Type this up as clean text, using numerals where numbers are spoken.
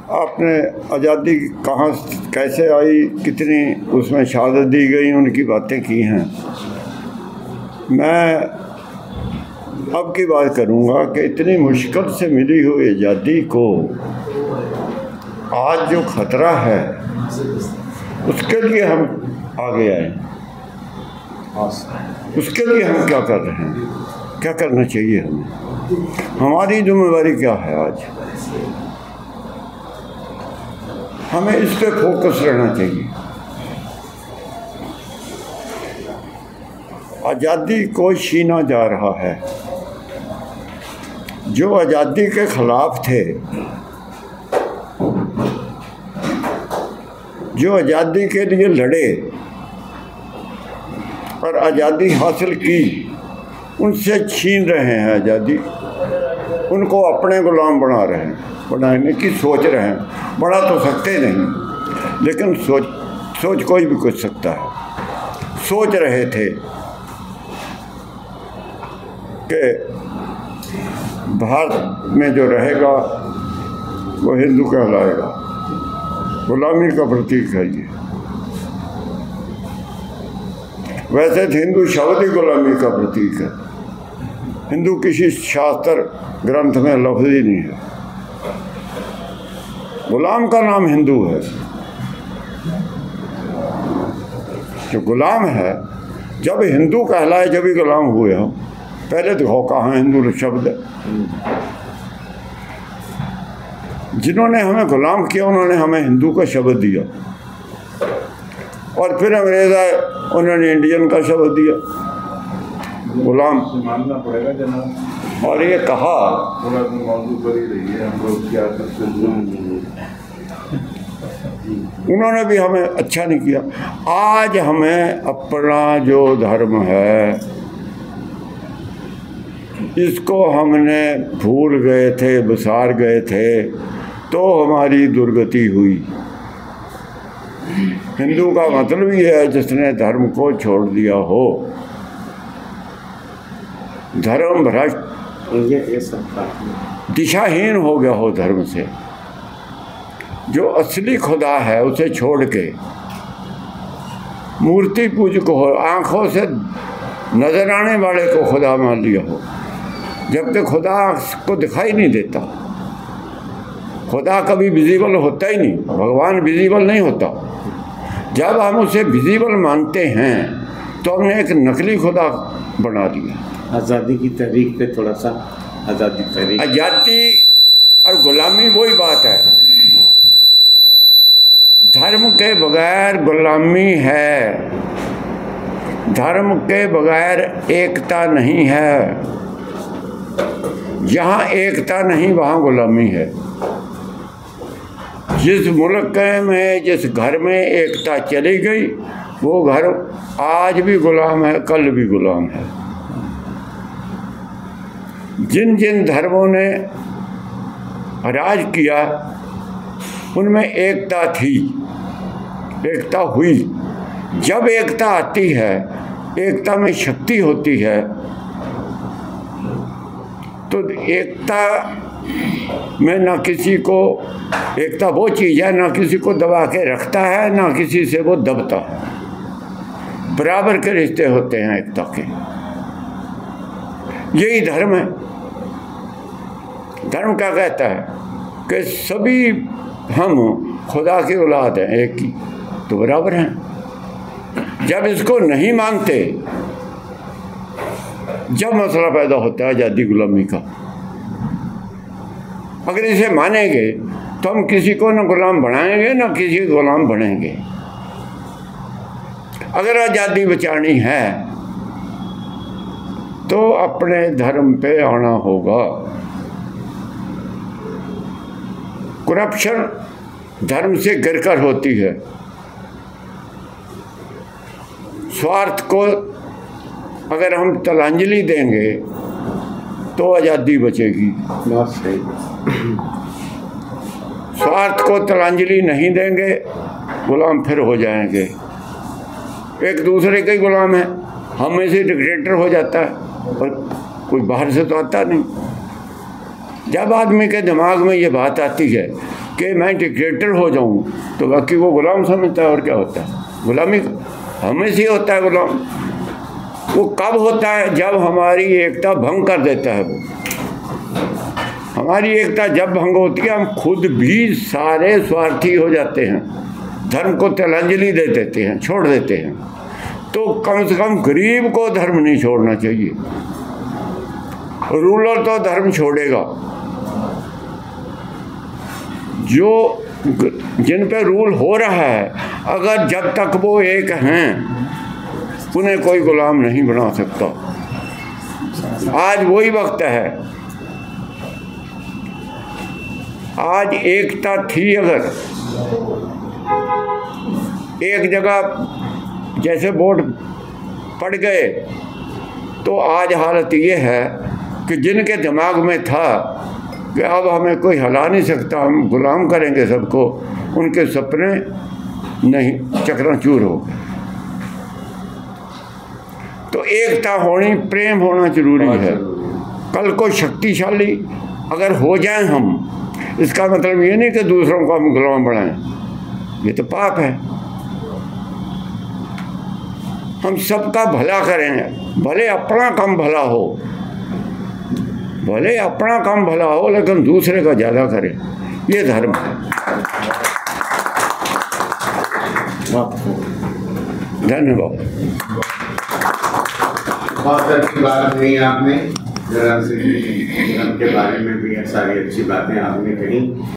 आपने आज़ादी कहाँ कैसे आई, कितनी उसमें शहादत दी गई, उनकी बातें की हैं। मैं अब की बात करूँगा कि इतनी मुश्किल से मिली हुई आज़ादी को आज जो ख़तरा है उसके लिए हम आगे आए, उसके लिए हम क्या कर रहे हैं, क्या करना चाहिए हमें, हमारी जिम्मेदारी क्या है। आज हमें इस पे फोकस रहना चाहिए। आज़ादी को छीना जा रहा है। जो आज़ादी के खिलाफ थे, जो आज़ादी के लिए लड़े और आज़ादी हासिल की, उनसे छीन रहे हैं आज़ादी, उनको अपने गुलाम बना रहे हैं, बनाने की सोच रहे हैं। बना तो सकते नहीं, लेकिन सोच कोई भी कुछ सकता है। सोच रहे थे कि भारत में जो रहेगा वो हिंदू कहलाएगा, गुलामी का प्रतीक है ये। वैसे हिंदू शब्द ही गुलामी का प्रतीक है। हिंदू किसी शास्त्र ग्रंथ में लफ्ज़ ही नहीं है। गुलाम का नाम हिंदू है। जो गुलाम है, जब हिंदू कहलाए जब ही गुलाम हुए हम। पहले देखो कहाँ हिंदू शब्द है। जिन्होंने हमें गुलाम किया उन्होंने हमें हिंदू का शब्द दिया, और फिर अंग्रेज आए उन्होंने इंडियन का शब्द दिया, गुलाम मानना पड़ेगा जनाब। और ये कहा उन्होंने भी हमें अच्छा नहीं किया। आज हमें अपना जो धर्म है इसको हमने भूल गए थे, बिसार गए थे, तो हमारी दुर्गति हुई। हिंदू का मतलब ही है जिसने धर्म को छोड़ दिया हो। धर्म भ्रष्ट, दिशाहीन हो गया हो धर्म से। जो असली खुदा है उसे छोड़ के मूर्ति पूजक हो, आंखों से नजर आने वाले को खुदा मान लिया हो, जबकि खुदा को दिखाई नहीं देता। खुदा कभी विजिबल होता ही नहीं, भगवान विजिबल नहीं होता। जब हम उसे विजिबल मानते हैं तो हमने एक नकली खुदा बना दिया। आज़ादी की तहरीक पे थोड़ा सा, आज़ादी और गुलामी वही बात है। धर्म के बगैर गुलामी है, धर्म के बगैर एकता नहीं है। जहाँ एकता नहीं वहाँ गुलामी है। जिस मुल्क में, जिस घर में एकता चली गई वो घर आज भी गुलाम है, कल भी गुलाम है। जिन जिन धर्मों ने राज किया उनमें एकता थी, एकता हुई। जब एकता आती है, एकता में शक्ति होती है, तो एकता में ना किसी को, एकता वो चीज़ है ना किसी को दबा के रखता है ना किसी से वो दबता है। बराबर के रिश्ते होते हैं एकता के। यही धर्म है। धर्म क्या कहता है कि सभी हम खुदा की औलाद हैं, एक ही, तो बराबर हैं। जब इसको नहीं मानते, जब मसला पैदा होता है आज़ादी गुलामी का। अगर इसे मानेंगे तो हम किसी को ना गुलाम बनाएंगे ना किसी को गुलाम बनेंगे। अगर आज़ादी बचानी है तो अपने धर्म पे आना होगा। करप्शन धर्म से गिरकर होती है। स्वार्थ को अगर हम तिलांजलि देंगे तो आज़ादी बचेगी। स्वार्थ को तिलांजलि नहीं देंगे, गुलाम फिर हो जाएंगे। एक दूसरे के गुलाम है, हम में से डिक्टेटर हो जाता है और कोई बाहर से तो आता नहीं। जब आदमी के दिमाग में ये बात आती है कि मैं डिक्टेटर हो जाऊं, तो बाकी वो गुलाम समझता है। और क्या होता है? गुलामी हमें से होता है गुलाम। वो कब होता है? जब हमारी एकता भंग कर देता है। वो हमारी एकता जब भंग होती है, हम खुद भी सारे स्वार्थी हो जाते हैं, धर्म को तिलांजलि दे देते हैं, छोड़ देते हैं। तो कम से कम गरीब को धर्म नहीं छोड़ना चाहिए। रूलर तो धर्म छोड़ेगा, जो जिन पे रूल हो रहा है, अगर जब तक वो एक हैं, उन्हें कोई गुलाम नहीं बना सकता। आज वही वक्त है। आज एकता थी, अगर एक जगह जैसे वोट पड़ गए, तो आज हालत ये है कि जिनके दिमाग में था कि अब हमें कोई हिला नहीं सकता, हम गुलाम करेंगे सबको, उनके सपने नहीं चकनाचूर हो गए। तो एकता होनी, प्रेम होना जरूरी है। कल को शक्तिशाली अगर हो जाएं हम, इसका मतलब ये नहीं कि दूसरों को हम गुलाम बनाएं, ये तो पाप है। हम सबका भला करेंगे, भले अपना काम भला हो, भले अपना काम भला हो, लेकिन दूसरे का ज़्यादा करें, ये धर्म है। धन्यवाद। बहुत अच्छी बात कही आपने, धर्म के बारे में भी सारी अच्छी बातें आपने कही।